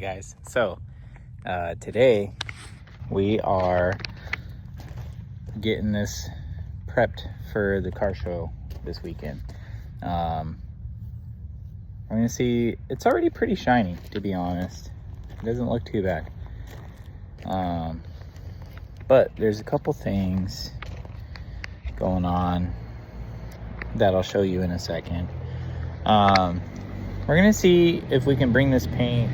guys, so today we are getting this prepped for the car show this weekend. I'm gonna see, it's already pretty shiny, to be honest. It doesn't look too bad, but there's a couple things going on that I'll show you in a second. We're gonna see if we can bring this paint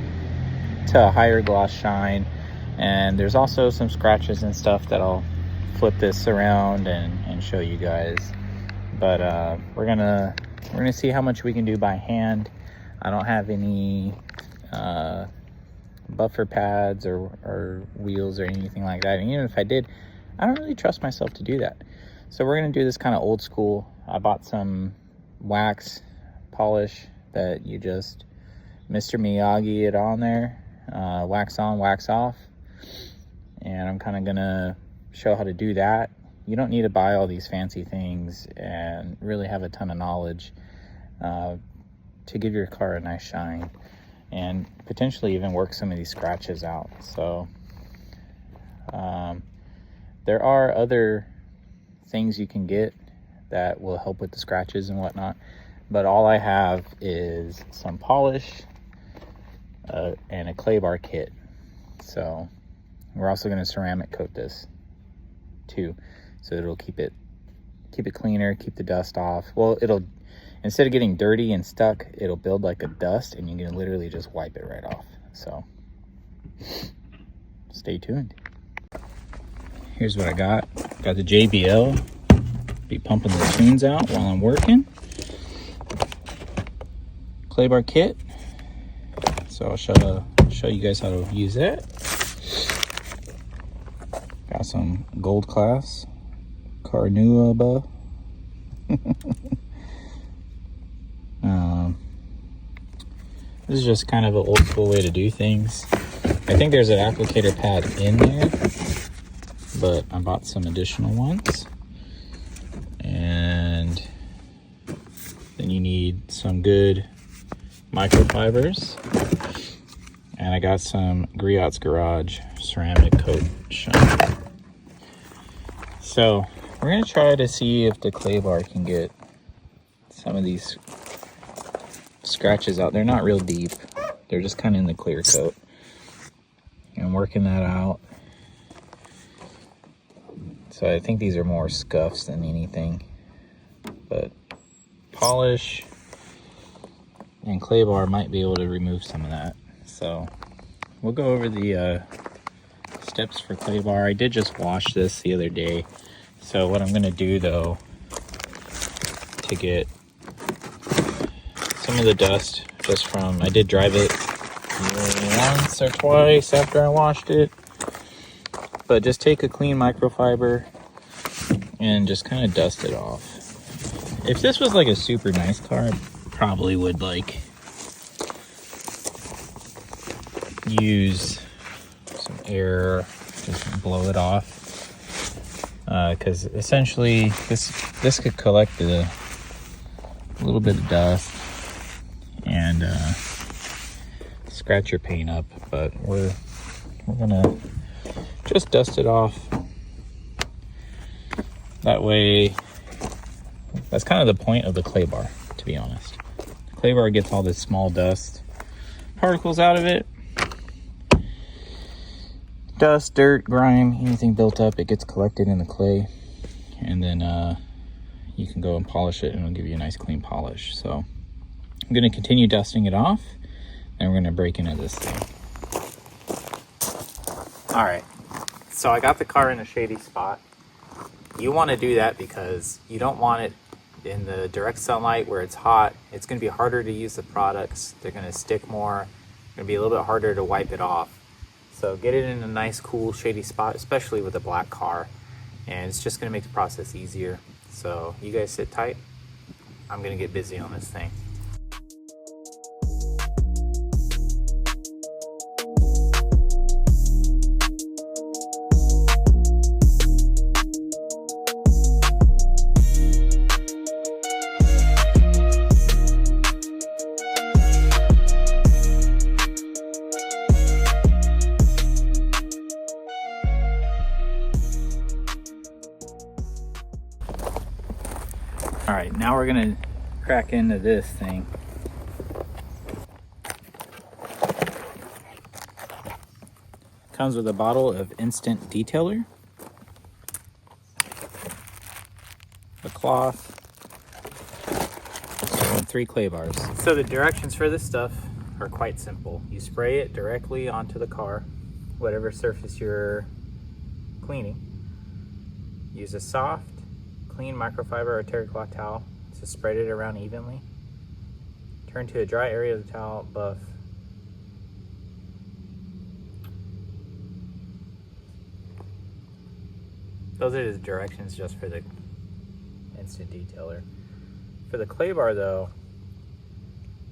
to a higher gloss shine, and there's also some scratches and stuff that I'll flip this around and show you guys. But we're gonna see how much we can do by hand. I don't have any buffer pads or wheels or anything like that, and even if I did, I don't really trust myself to do that. So we're gonna do this kind of old school. I bought some wax polish that you just Mr. Miyagi it on there, wax on, wax off, and I'm kind of gonna show how to do that. You don't need to buy all these fancy things and really have a ton of knowledge to give your car a nice shine and potentially even work some of these scratches out. So there are other things you can get that will help with the scratches and whatnot, but all I have is some polish and a Claybar kit. So we're also going to ceramic coat this too, so it'll keep it cleaner, keep the dust off. Well, it'll, instead of getting dirty and stuck, it'll build like a dust and you can literally just wipe it right off. So stay tuned. Here's what I got. Got the JBL. Be pumping the tunes out while I'm working. Claybar kit. So I'll show you guys how to use that. Got some gold class Carnauba. This is just kind of an old school way to do things. I think there's an applicator pad in there, but I bought some additional ones. And then you need some good microfibers, and I got some Griot's Garage ceramic coat shine. So we're gonna try to see if the Claybar can get some of these scratches out. They're not real deep, they're just kind of in the clear coat, and working that out. So I think these are more scuffs than anything, but polish and Claybar might be able to remove some of that. So we'll go over the steps for Claybar. I did just wash this the other day. So what I'm gonna do though, to get some of the dust just from, I did drive it once or twice after I washed it, but just take a clean microfiber and just kind of dust it off. If this was like a super nice car, I probably would like use some air, just blow it off, because essentially this could collect a little bit of dust and scratch your paint up, but we're gonna just dust it off. That way, that's kind of the point of the Claybar, to be honest. The Claybar gets all this small dust particles out of it. Dust, dirt, grime, anything built up, it gets collected in the clay, and then you can go and polish it and it'll give you a nice clean polish. So I'm going to continue dusting it off, and we're going to break into this thing. All right, so I got the car in a shady spot. You want to do that because you don't want it in the direct sunlight where it's hot. It's going to be harder to use the products. They're going to stick more. It's going to be a little bit harder to wipe it off. So get it in a nice, cool, shady spot, especially with a black car, and it's just going to make the process easier. So you guys sit tight. I'm going to get busy on this thing. All right, now we're gonna crack into this thing. Comes with a bottle of instant detailer, a cloth, and 3 clay bars. So the directions for this stuff are quite simple. You spray it directly onto the car, whatever surface you're cleaning. Use a soft, clean microfiber or terrycloth towel to spread it around evenly. Turn to a dry area of the towel, buff. Those are the directions just for the instant detailer. For the clay bar though,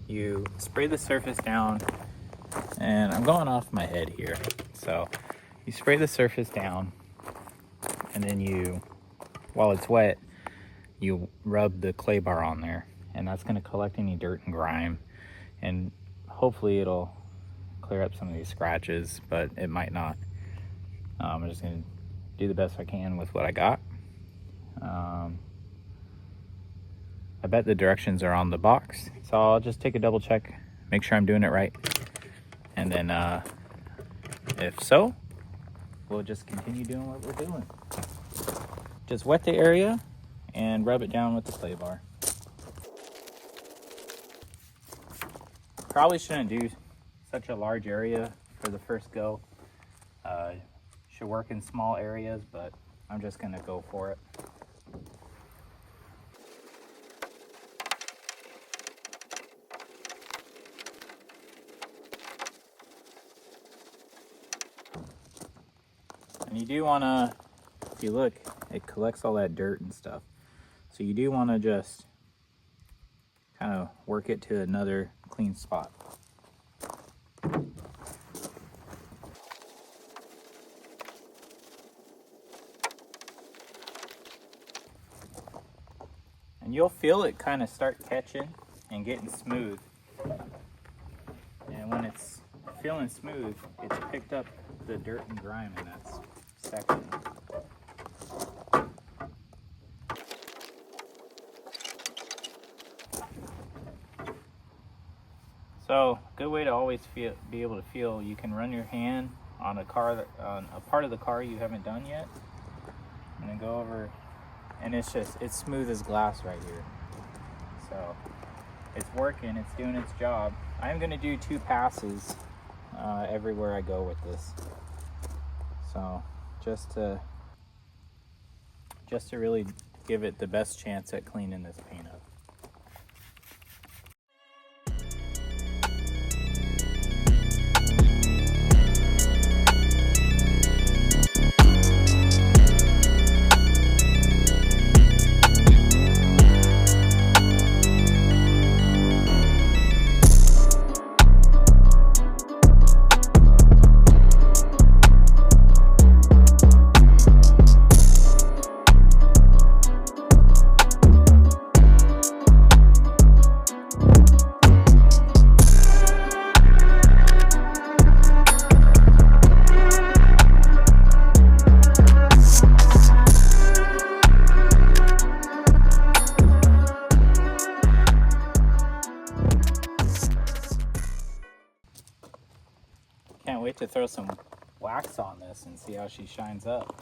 you spray the surface down, and I'm going off my head here. So you spray the surface down, and then you, while it's wet, you rub the clay bar on there, and that's going to collect any dirt and grime, and hopefully it'll clear up some of these scratches, but it might not. I'm just going to do the best I can with what I got. I bet the directions are on the box, so I'll just take a double check, make sure I'm doing it right, and then if so, we'll just continue doing what we're doing. Just wet the area and rub it down with the clay bar. Probably shouldn't do such a large area for the first go. Should work in small areas, but I'm just gonna go for it. And you do wanna, if you look, it collects all that dirt and stuff. So you do wanna just kind of work it to another clean spot. And you'll feel it kind of start catching and getting smooth. And when it's feeling smooth, it's picked up the dirt and grime in that section. So, good way to always be able to feel. You can run your hand on a part of the car you haven't done yet, and then go over, and it's smooth as glass right here. So it's working, it's doing its job. I'm gonna do 2 passes everywhere I go with this. So just to really give it the best chance at cleaning this paint up. Can't wait to throw some wax on this and see how she shines up.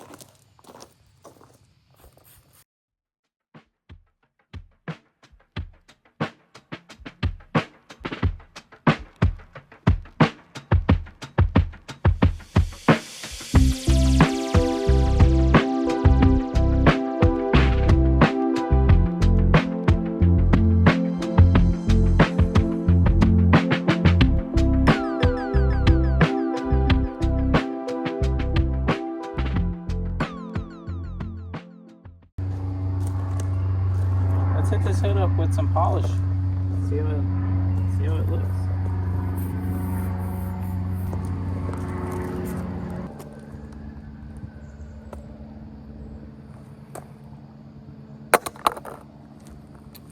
Let's hit this hood up with some polish. See how it looks.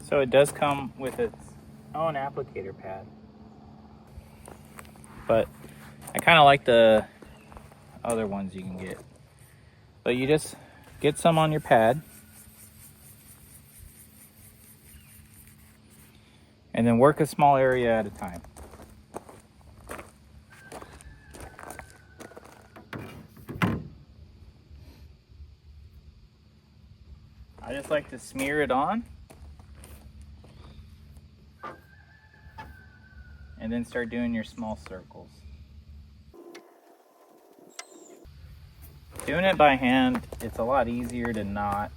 So it does come with its own applicator pad, but I kind of like the other ones you can get. But you just get some on your pad, and then work a small area at a time. I just like to smear it on and then start doing your small circles. Doing it by hand, it's a lot easier to not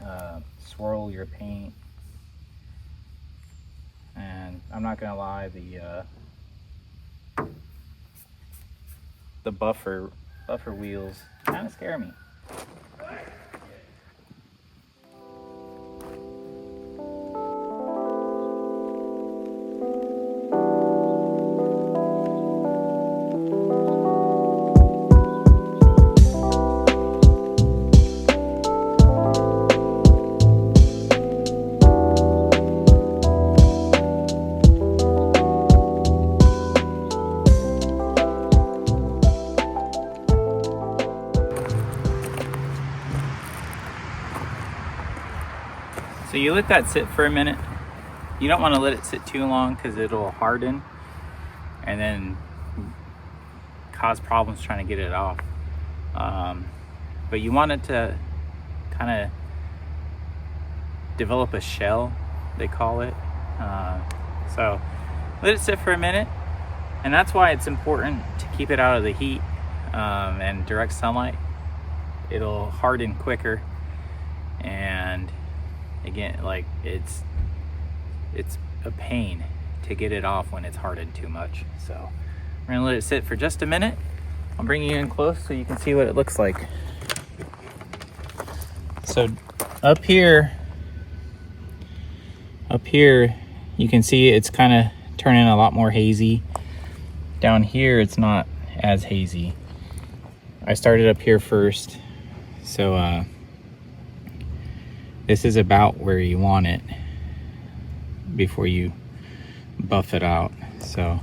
swirl your paint. And I'm not gonna lie, the buffer wheels kind of scare me. So you let that sit for a minute. You don't want to let it sit too long because it'll harden and then cause problems trying to get it off. But you want it to kind of develop a shell, they call it. So let it sit for a minute, and that's why it's important to keep it out of the heat and direct sunlight. It'll harden quicker, and again, like it's a pain to get it off when it's hardened too much. So we're gonna let it sit for just a minute. I'll bring you in close so you can see what it looks like. So up here you can see it's kind of turning a lot more hazy. Down here it's not as hazy. I started up here first, so this is about where you want it before you buff it out. So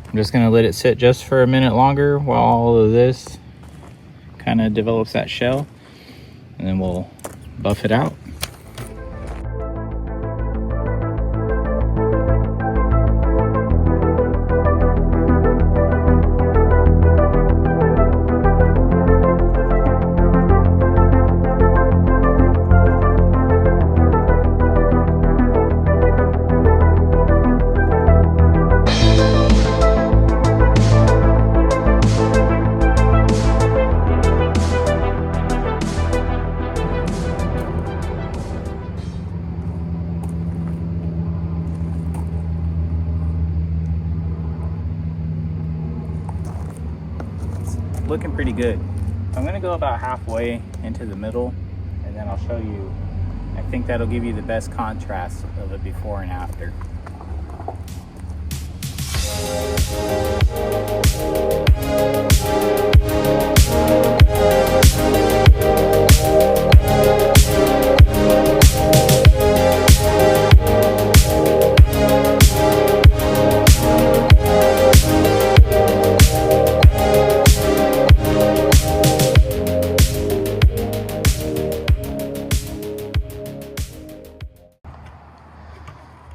I'm just gonna let it sit just for a minute longer while all of this kind of develops that shell, and then we'll buff it out. Looking pretty good. I'm gonna go about halfway into the middle, and then I'll show you. I think that'll give you the best contrast of it before and after.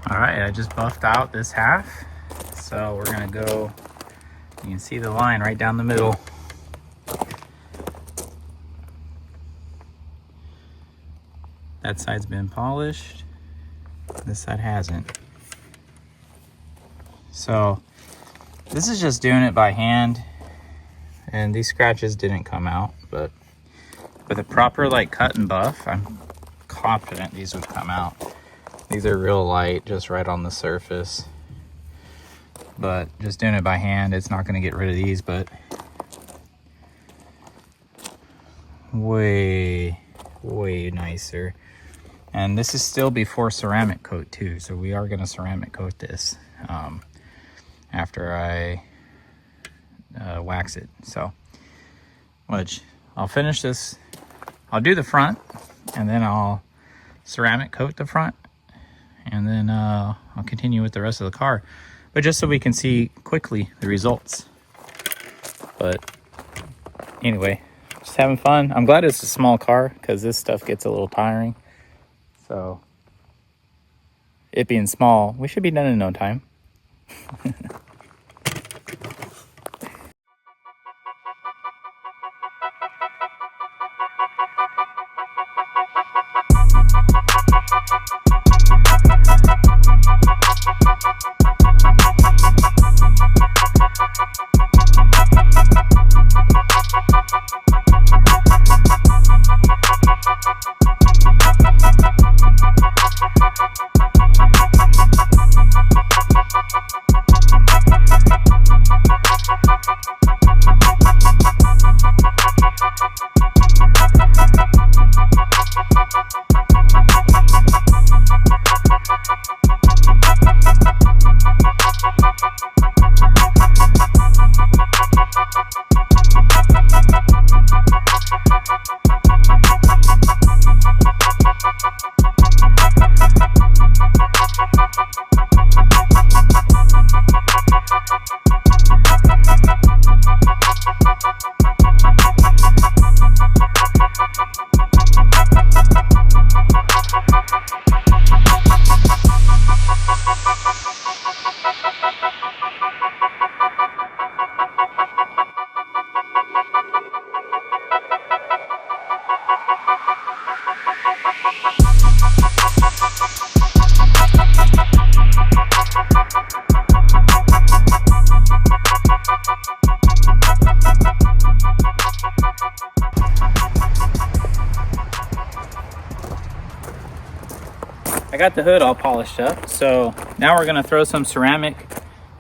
All right, I just buffed out this half. So we're gonna go, you can see the line right down the middle. That side's been polished, this side hasn't. So this is just doing it by hand, and these scratches didn't come out, but with a proper like cut and buff, I'm confident these would come out. These are real light, just right on the surface. But just doing it by hand, it's not gonna get rid of these, but way nicer. And this is still before ceramic coat too, so we are gonna ceramic coat this after I wax it. So, which I'll finish this, I'll do the front, and then I'll ceramic coat the front, and then I'll continue with the rest of the car. But just so we can see quickly the results. But anyway, just having fun. I'm glad it's a small car because this stuff gets a little tiring. So it being small, we should be done in no time. I got the hood all polished up, so now we're gonna throw some ceramic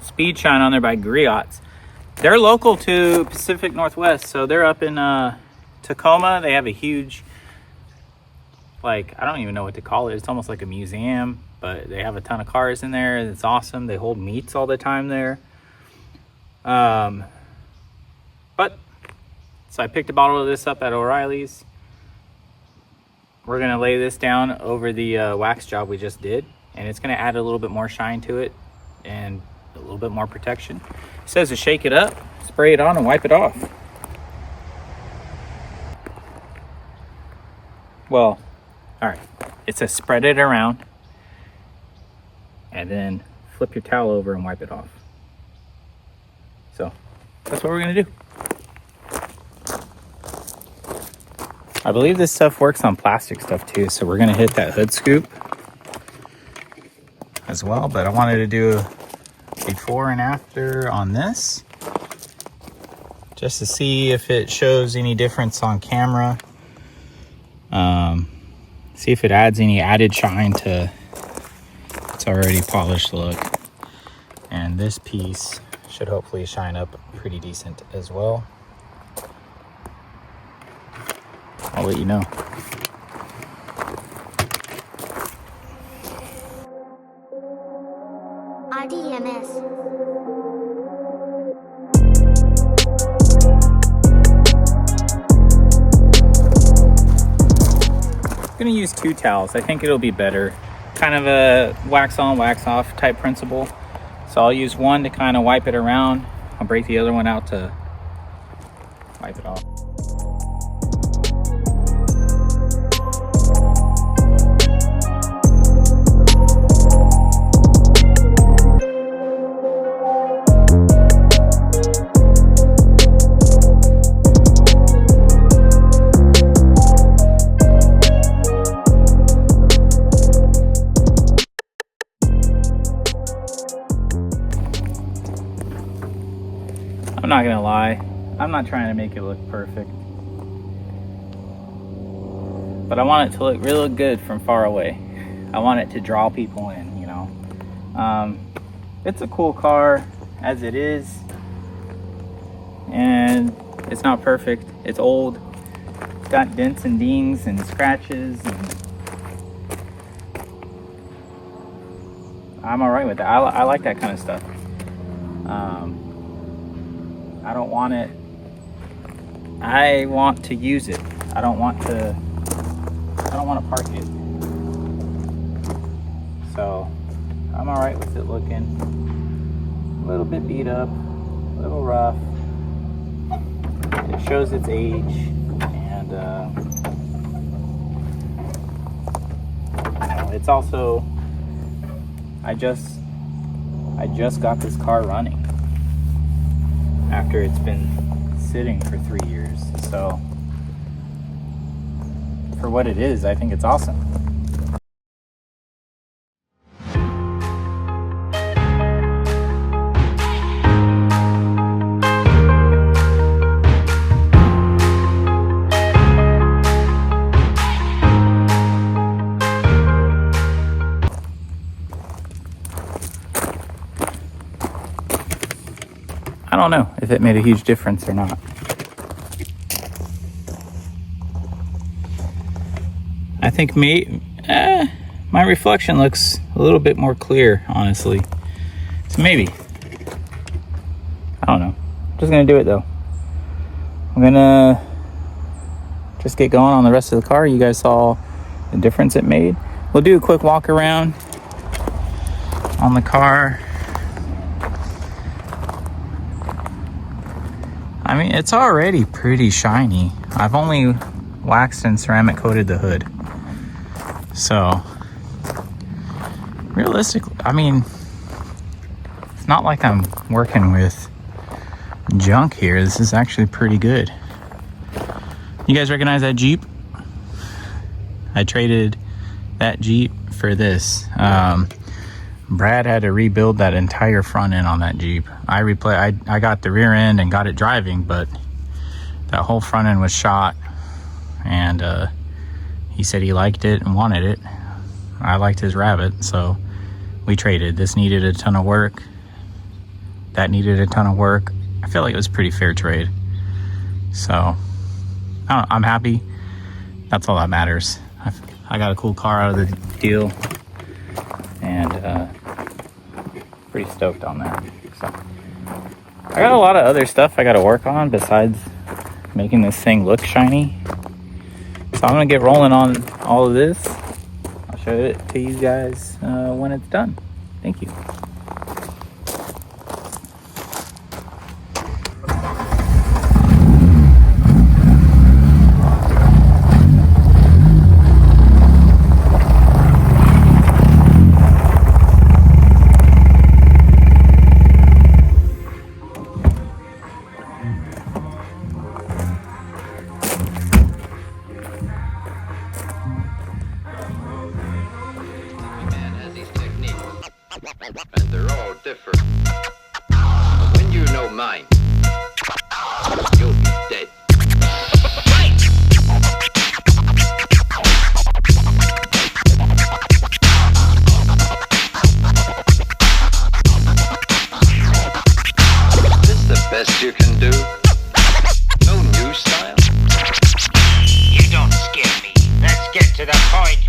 speed shine on there by Griots. They're local to Pacific Northwest, so they're up in Tacoma. They have a huge, like, I don't even know what to call it. It's almost like a museum, but they have a ton of cars in there. It's awesome. They hold meets all the time there. So I picked a bottle of this up at O'Reilly's. We're gonna lay this down over the wax job we just did, and it's gonna add a little bit more shine to it and a little bit more protection. It says to shake it up, spray it on, and wipe it off. Well, all right, it says spread it around and then flip your towel over and wipe it off. So that's what we're gonna do. I believe this stuff works on plastic stuff too, so we're gonna hit that hood scoop as well, but I wanted to do before and after on this just to see if it shows any difference on camera. See if it adds any added shine to its already polished look. And this piece should hopefully shine up pretty decent as well. I'll let you know. RDMS. I'm gonna use 2 towels. I think it'll be better. Kind of a wax on, wax off type principle. So I'll use one to kind of wipe it around. I'll break the other one out to wipe it off. I'm not gonna lie, I'm not trying to make it look perfect, but I want it to look really good from far away. I want it to draw people in, you know. It's a cool car as it is, and it's not perfect. It's old, it's got dents and dings and scratches, and I'm all right with that. I like that kind of stuff. I don't want it. I want to use it. I don't want to park it. So I'm all right with it looking a little bit beat up, a little rough. It shows its age, and it's also, I just I just got this car running after it's been sitting for 3 years. So for what it is, I think it's awesome. I don't know if it made a huge difference or not. I think my reflection looks a little bit more clear, honestly. So maybe. I don't know. Just gonna do it though. I'm gonna just get going on the rest of the car. You guys saw the difference it made. We'll do a quick walk around on the car. I mean, it's already pretty shiny. I've only waxed and ceramic coated the hood. So, realistically, I mean, it's not like I'm working with junk here. This is actually pretty good. You guys recognize that Jeep? I traded that Jeep for this. Brad had to rebuild that entire front end on that Jeep. I got the rear end and got it driving, but that whole front end was shot, and he said he liked it and wanted it. I liked his Rabbit, so we traded. This needed a ton of work. That needed a ton of work. I feel like it was a pretty fair trade. So I don't know, I'm happy. That's all that matters. I got a cool car out of the deal, and pretty stoked on that. So I got a lot of other stuff I got to work on besides making this thing look shiny. So I'm gonna get rolling on all of this. I'll show it to you guys when it's done. Thank you. And they're all different. But when you know mine, you'll be dead. This is the best you can do? No new style? You don't scare me. Let's get to the point.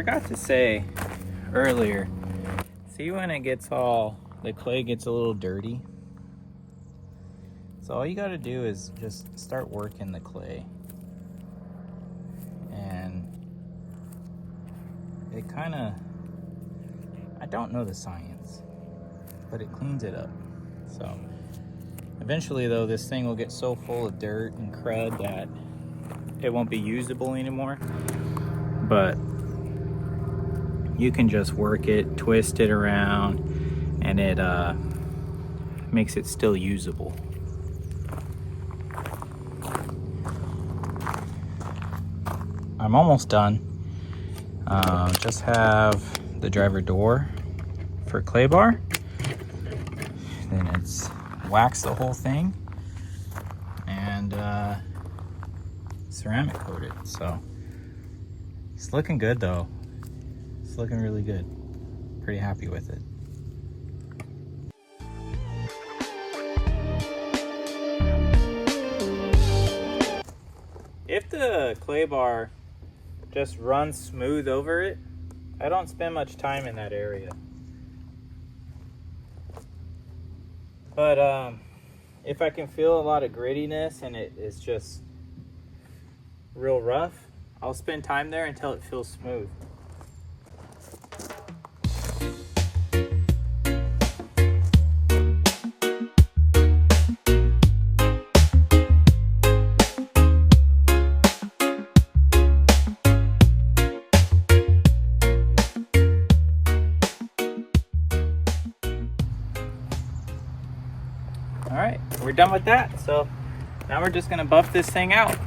forgot to say earlier, see when it gets the clay gets a little dirty? So all you gotta do is just start working the clay. And it kinda, I don't know the science, but it cleans it up. So eventually though, this thing will get so full of dirt and crud that it won't be usable anymore. But you can just work it, twist it around, and it makes it still usable. I'm almost done. Just have the driver door for Claybar. Then it's wax the whole thing and ceramic coat it. So it's looking good though. It's looking really good. Pretty happy with it. If the Claybar just runs smooth over it, I don't spend much time in that area. But if I can feel a lot of grittiness and it is just real rough, I'll spend time there until it feels smooth. All right, we're done with that. So now we're just gonna buff this thing out.